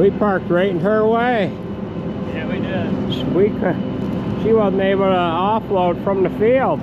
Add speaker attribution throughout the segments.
Speaker 1: We parked right in her way.
Speaker 2: Yeah, we did.
Speaker 1: She wasn't able to offload from the field.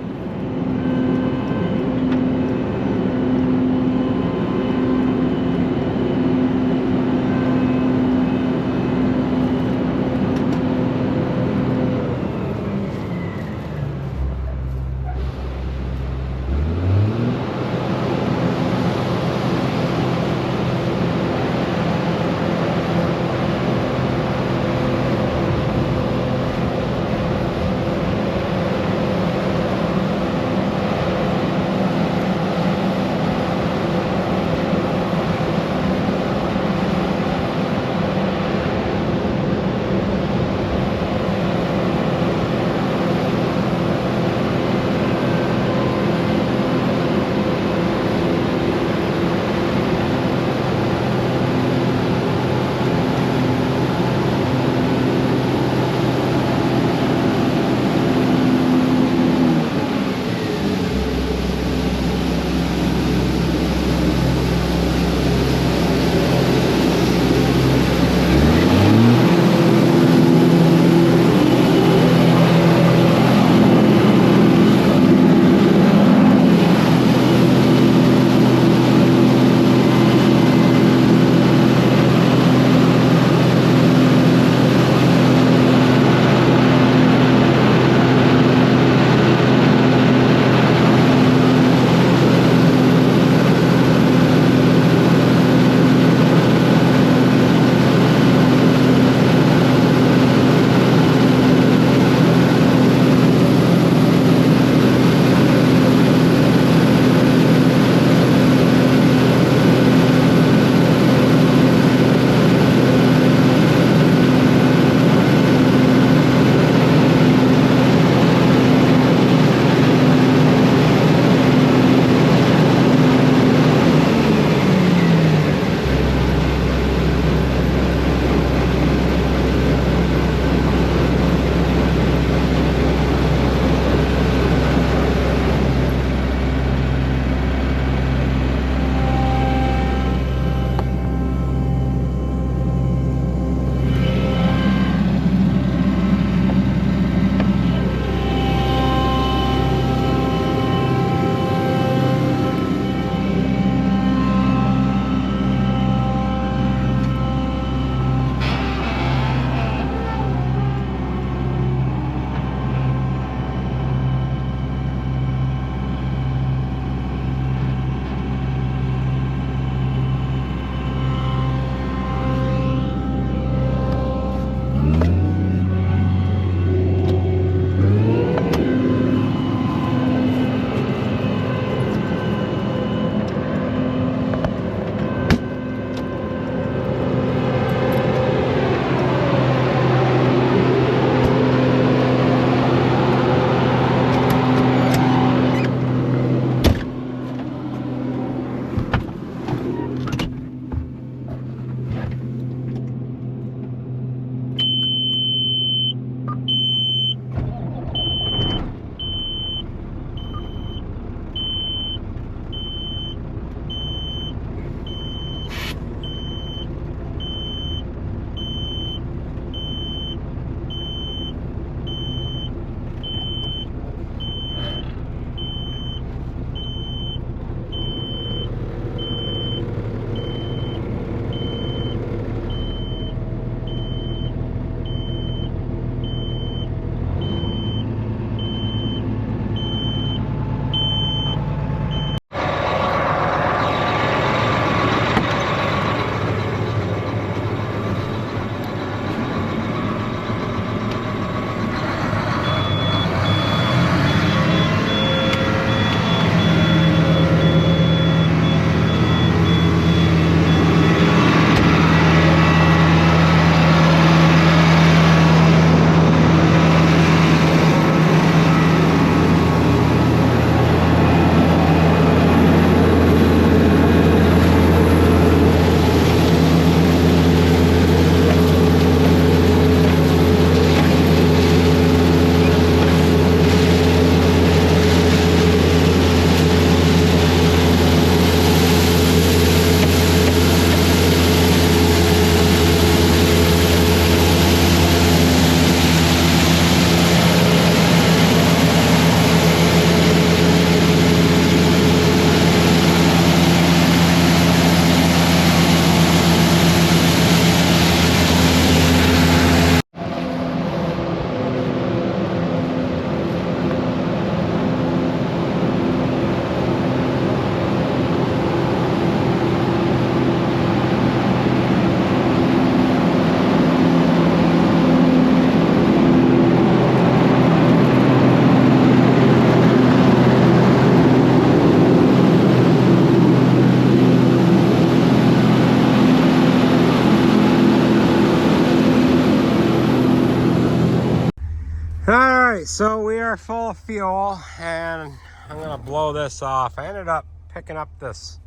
Speaker 1: Alright, so we are full of fuel and I'm gonna blow this off. I ended up picking up this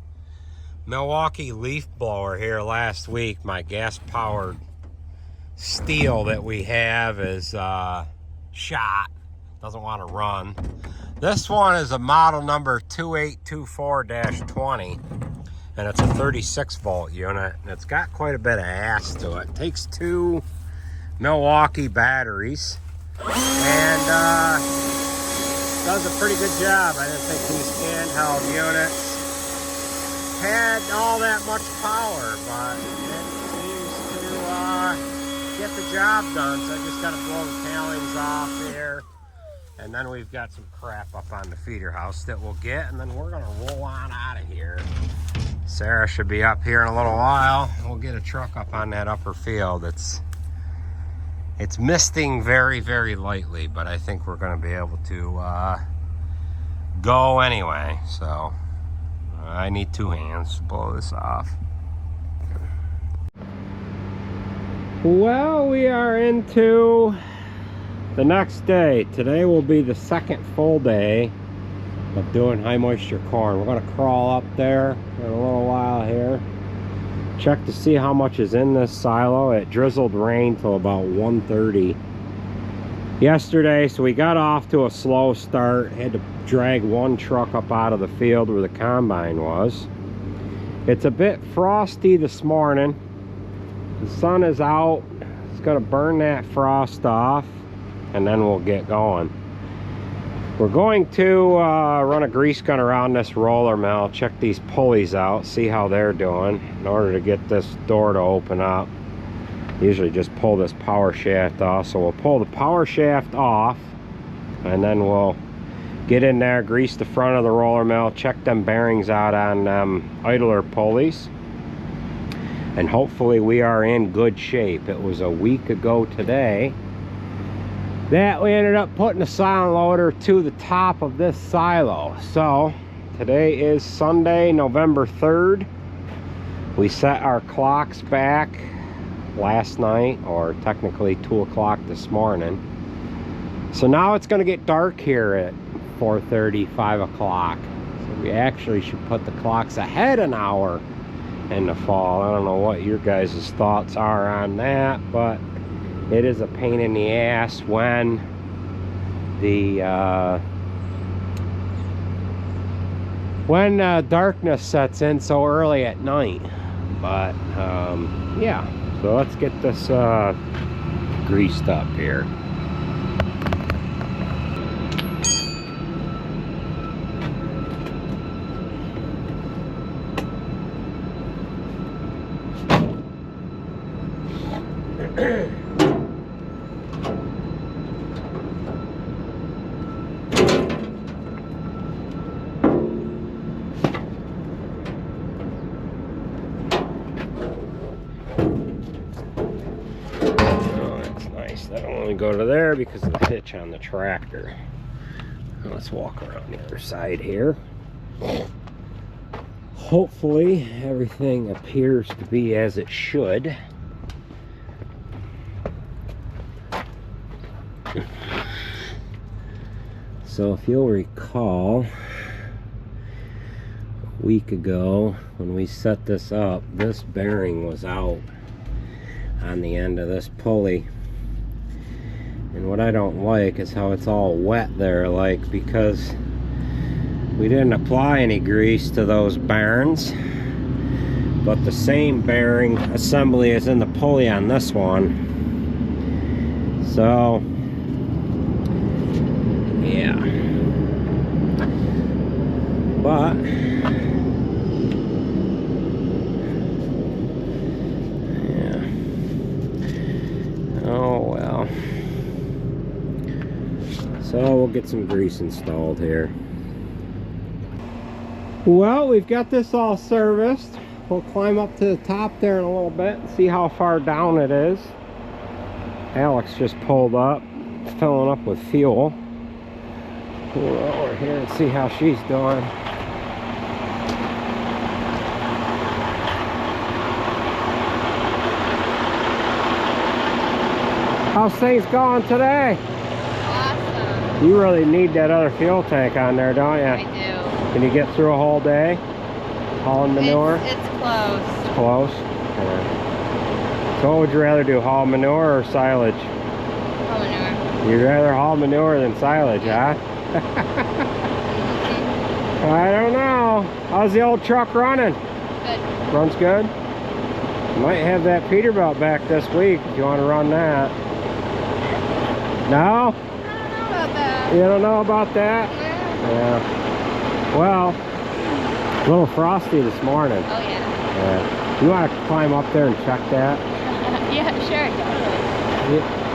Speaker 1: Milwaukee leaf blower here last week. My gas powered Stihl that we have is shot, doesn't want to run. This one is a model number 2824-20 and it's a 36 volt unit and it's got quite a bit of ass to it. It takes 2 Milwaukee batteries and does a pretty good job. I didn't think these handheld units had all that much power, but it seems to get the job done. So I just got to blow the tailings off here, and then we've got some crap up on the feeder house that we'll get, and then we're gonna roll on out of here. Sarah should be up here in a little while. We'll get a truck up on that upper field. It's misting very, very lightly, but I think we're going to be able to go anyway. So I need 2 hands to blow this off. Well, we are into the next day. Today will be the second full day of doing high moisture corn. We're going to crawl up there in a little while here. Check to see how much is in this silo. It drizzled rain till about 1:30 yesterday, so we got off to a slow start. Had to drag 1 truck up out of the field where the combine was. It's a bit frosty this morning. The sun is out. It's gonna burn that frost off and then we'll get going. We're going to run a grease gun around this roller mill, check these pulleys out, see how they're doing in order to get this door to open up. Usually just pull this power shaft off, so we'll pull the power shaft off and then we'll get in there, grease the front of the roller mill, check them bearings out on idler pulleys, and hopefully we are in good shape. It was a week ago today that we ended up putting a silent loader to the top of this silo. So today is Sunday, November 3rd. We set our clocks back last night, or technically 2 o'clock this morning. So now it's going to get dark here at 4:30, 5 o'clock. So we actually should put the clocks ahead an hour in the fall. I don't know what your guys' thoughts are on that, but it is a pain in the ass when the darkness sets in so early at night. But yeah, so let's get this greased up here. That'll only go to there because of the hitch on the tractor. Let's walk around the other side here. Hopefully everything appears to be as it should. So if you'll recall, a week ago when we set this up, this bearing was out on the end of this pulley. And what I don't like is how it's all wet there, like, because we didn't apply any grease to those bearings, but the same bearing assembly is in the pulley on this one. So yeah, but yeah, oh well. So we'll get some grease installed here. Well, we've got this all serviced. We'll climb up to the top there in a little bit and see how far down it is. Alex just pulled up, filling up with fuel. Pull her over here and see how she's doing. How's things going today?
Speaker 3: Awesome.
Speaker 1: You really need that other fuel tank on there, don't you?
Speaker 3: I do.
Speaker 1: Can you get through a whole day hauling manure?
Speaker 3: It's close.
Speaker 1: It's close. Yeah. So what would you rather do, haul manure or silage?
Speaker 3: Haul manure.
Speaker 1: You'd rather haul manure than silage, huh? I don't know. How's the old truck running?
Speaker 3: Good.
Speaker 1: Runs good? Might have that Peterbilt back this week if you want to run that. No?
Speaker 3: I don't know about that.
Speaker 1: You don't know about that?
Speaker 3: Yeah.
Speaker 1: Yeah. Well, a little frosty this morning.
Speaker 3: Oh yeah.
Speaker 1: Yeah. You want to climb up there and check that?
Speaker 3: Yeah, sure.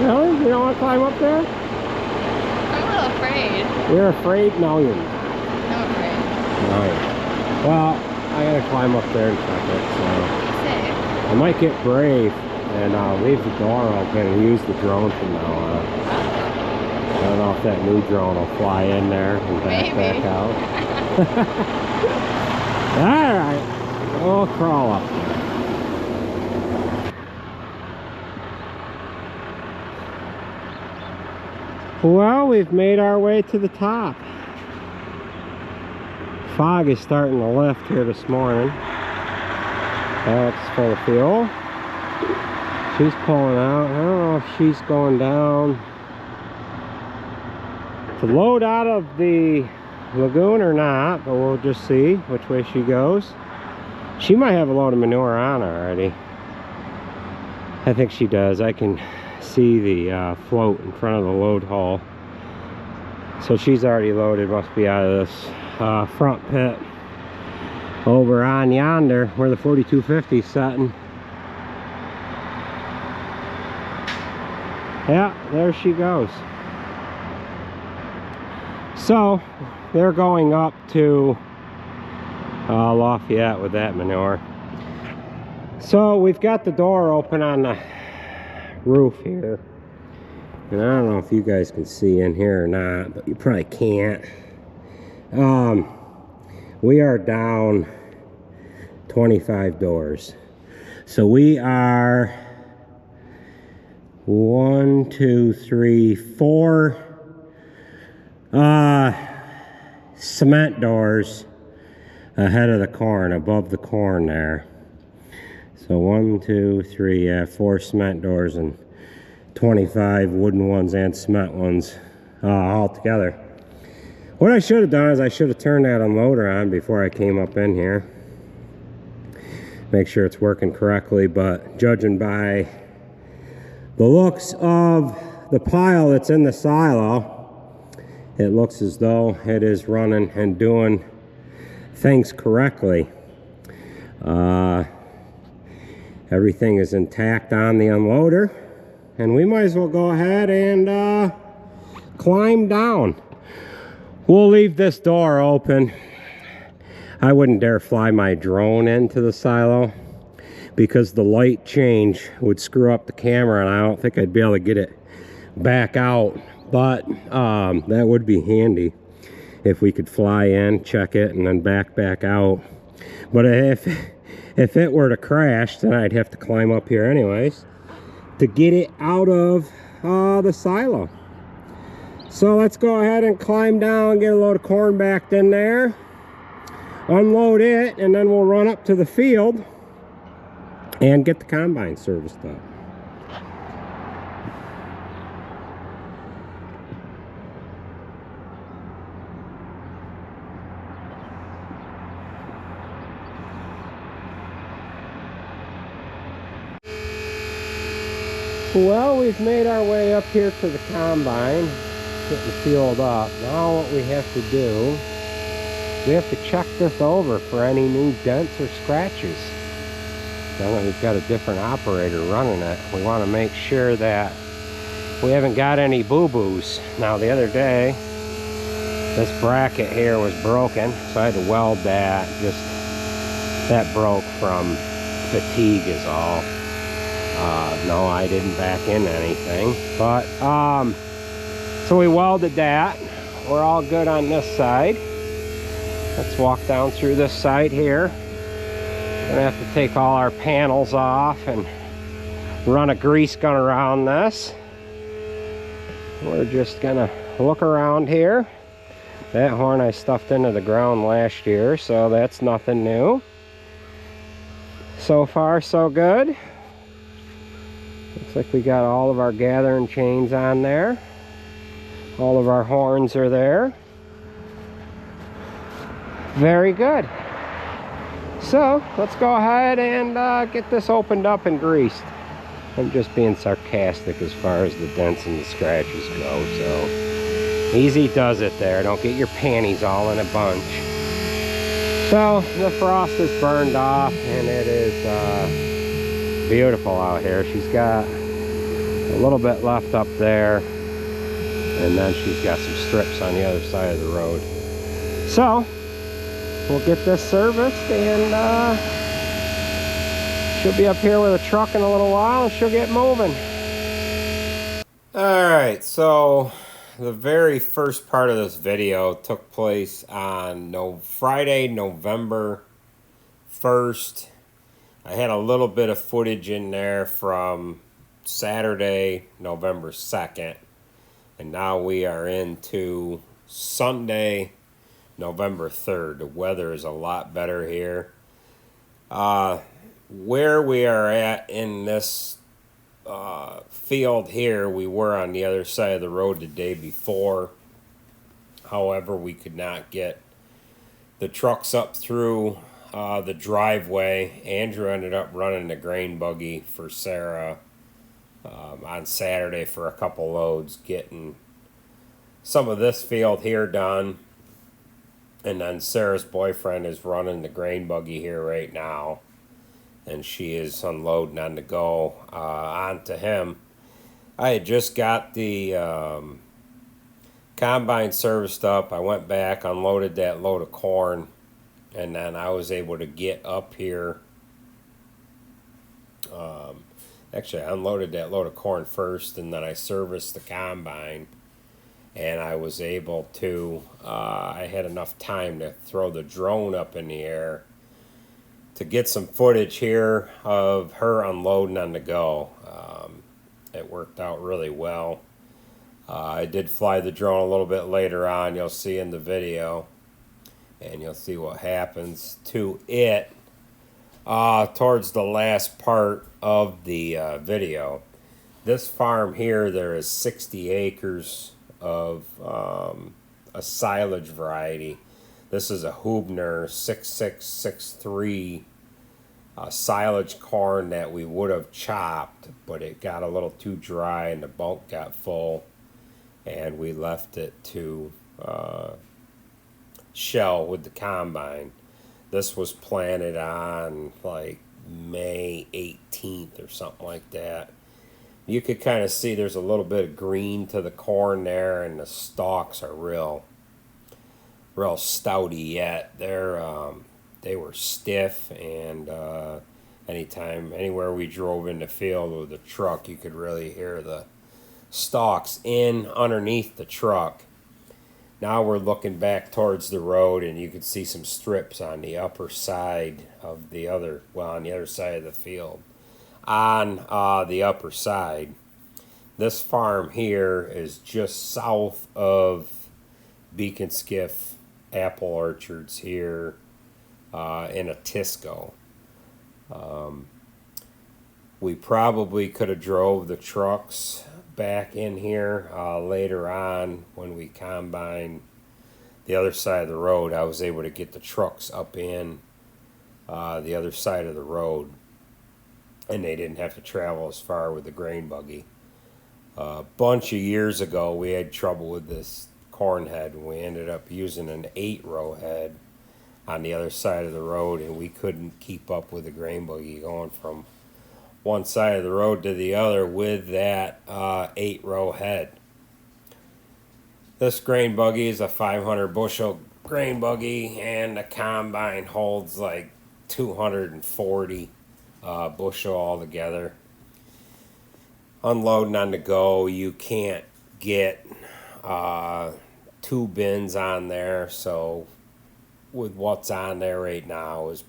Speaker 1: Really? You don't want to climb up there?
Speaker 3: I'm a little afraid.
Speaker 1: You're afraid? No, you're not.
Speaker 3: I'm afraid.
Speaker 1: No, you're not. Well, I gotta climb up there and check it, so
Speaker 3: Be safe.
Speaker 1: I might get brave and leave the door open and use the drone from now on. I don't know if that new drone will fly in there and back
Speaker 3: Maybe.
Speaker 1: out. Alright, we'll crawl up there. Well, we've made our way to the top. Fog is starting to lift here this morning. That's full of fuel. She's pulling out. I don't know if she's going down to load out of the lagoon or not, but we'll just see which way she goes. She might have a load of manure on already. I think she does. I can see the float in front of the load hole. So she's already loaded, must be out of this front pit over on yonder where the 4250 is sitting. Yeah, there she goes. So they're going up to Lafayette with that manure. So we've got the door open on the roof here, and I don't know if you guys can see in here or not, but you probably can't. We are down 25 doors, so we are 1, 2, 3, 4 cement doors ahead of the corn, above the corn there. So 1, 2, 3, yeah, 4 cement doors and 25 wooden ones and cement ones all together. What I should have done is I should have turned that unloader on before I came up in here. Make sure it's working correctly, but judging by the looks of the pile that's in the silo, it looks as though it is running and doing things correctly. Everything is intact on the unloader, and we might as well go ahead and climb down. We'll leave this door open. I wouldn't dare fly my drone into the silo because the light change would screw up the camera, and I don't think I'd be able to get it back out. But that would be handy if we could fly in, check it, and then back out. But if it were to crash, then I'd have to climb up here anyways to get it out of the silo. So let's go ahead and climb down, get a load of corn backed in there, unload it, and then we'll run up to the field and get the combine serviced up. Well, we've made our way up here to the combine, getting fueled up. Now what we have to do, we have to check this over for any new dents or scratches. Now that we've got a different operator running it, we want to make sure that we haven't got any boo-boos. Now the other day, this bracket here was broken, so I had to weld that. Just, that broke from fatigue is all. No, I didn't back in anything, but so we welded that. We're all good on this side. Let's walk down through this side here. Gonna have to take all our panels off and run a grease gun around this. We're just gonna look around here. That horn I stuffed into the ground last year, so that's nothing new. So far, so good. Looks like we got all of our gathering chains on there. All of our horns are there. Very good. So, let's go ahead and get this opened up and greased. I'm just being sarcastic as far as the dents and the scratches go, so easy does it there. Don't get your panties all in a bunch. So, the frost is burned off, and it is beautiful out here. She's got a little bit left up there, and then she's got some strips on the other side of the road. So, we'll get this serviced, and she'll be up here with a truck in a little while, and she'll get moving. Alright, so the very first part of this video took place on Friday, November 1st. I had a little bit of footage in there from Saturday, November 2nd. And now we are into Sunday, November 3rd. The weather is a lot better here. Where we are at in this field here, we were on the other side of the road the day before. However, we could not get the trucks up through the driveway. Andrew ended up running the grain buggy for Sarah on Saturday for a couple loads, getting some of this field here done. And then Sarah's boyfriend is running the grain buggy here right now, and she is unloading on the go onto him. I had just got the combine serviced up. I went back, unloaded that load of corn, and then I was able to get up here. Actually, I unloaded that load of corn first, and then I serviced the combine, and I was able to, I had enough time to throw the drone up in the air to get some footage here of her unloading on the go. It worked out really well. I did fly the drone a little bit later on. You'll see in the video, and you'll see what happens to it towards the last part of the video. This farm here, there is 60 acres of a silage variety. This is a Hubner 6663 silage corn that we would have chopped, but it got a little too dry and the bunk got full, and we left it to shell with the combine. This was planted on like May 18th or something like that. You could kind of see there's a little bit of green to the corn there, and the stalks are real stouty yet. They were stiff, and anywhere we drove in the field with the truck, you could really hear the stalks in underneath the truck. Now we're looking back towards the road, and you can see some strips on the upper side of on the other side of the field. On the upper side, this farm here is just south of Beacon Skiff Apple Orchards here in Atisco. We probably could have drove the trucks back in here later on when we combined the other side of the road. I was able to get the trucks up in the other side of the road, and they didn't have to travel as far with the grain buggy. A bunch of years ago, we had trouble with this corn head, and we ended up using an 8-row head on the other side of the road, and we couldn't keep up with the grain buggy going from one side of the road to the other with that 8-row head. This grain buggy is a 500 bushel grain buggy, and the combine holds like 240 bushel altogether. Unloading on the go, you can't get 2 bins on there, so with what's on there right now is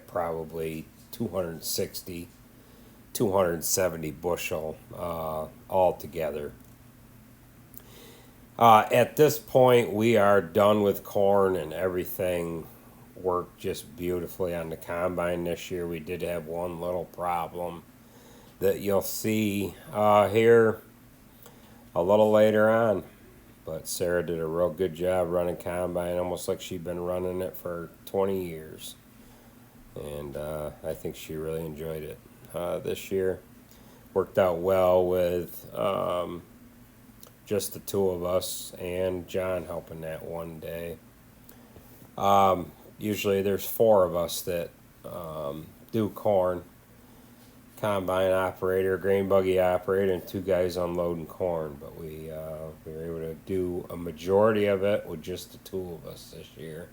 Speaker 1: probably 260, 270 bushel altogether. At this point, we are done with corn, and everything worked just beautifully on the combine this year. We did have one little problem that you'll see here a little later on. But Sarah did a real good job running combine, almost like she'd been running it for 20 years. And I think she really enjoyed it this year. Worked out well with just the two of us and John helping that one day. Usually there's four of us that do corn. Combine operator, grain buggy operator, and two guys unloading corn. But we were able to do a majority of it with just the two of us this year.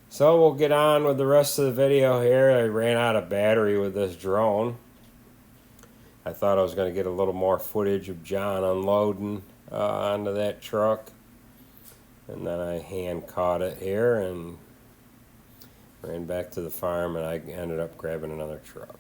Speaker 1: So we'll get on with the rest of the video here. I ran out of battery with this drone. I thought I was going to get a little more footage of John unloading onto that truck. And then I hand caught it here and ran back to the farm, and I ended up grabbing another truck.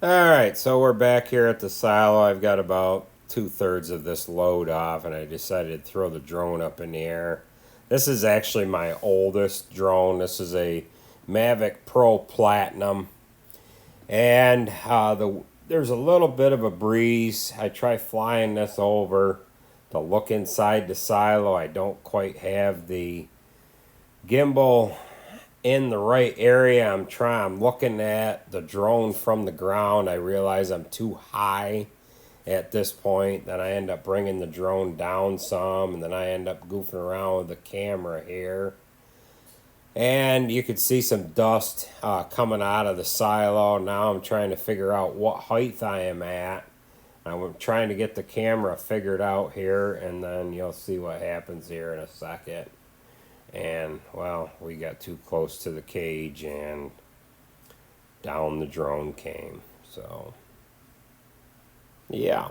Speaker 1: Alright, so we're back here at the silo. I've got about 2/3 of this load off, and I decided to throw the drone up in the air. This is actually my oldest drone. This is a Mavic Pro Platinum. And there's a little bit of a breeze. I try flying this over to look inside the silo. I don't quite have the gimbal in the right area. I'm looking at the drone from the ground. I realize I'm too high at this point. Then I end up bringing the drone down some, and then I end up goofing around with the camera here. And you could see some dust coming out of the silo. Now I'm trying to figure out what height I am at. I'm trying to get the camera figured out here, and then you'll see what happens here in a second. And, well, we got too close to the cage, and down the drone came. So, yeah.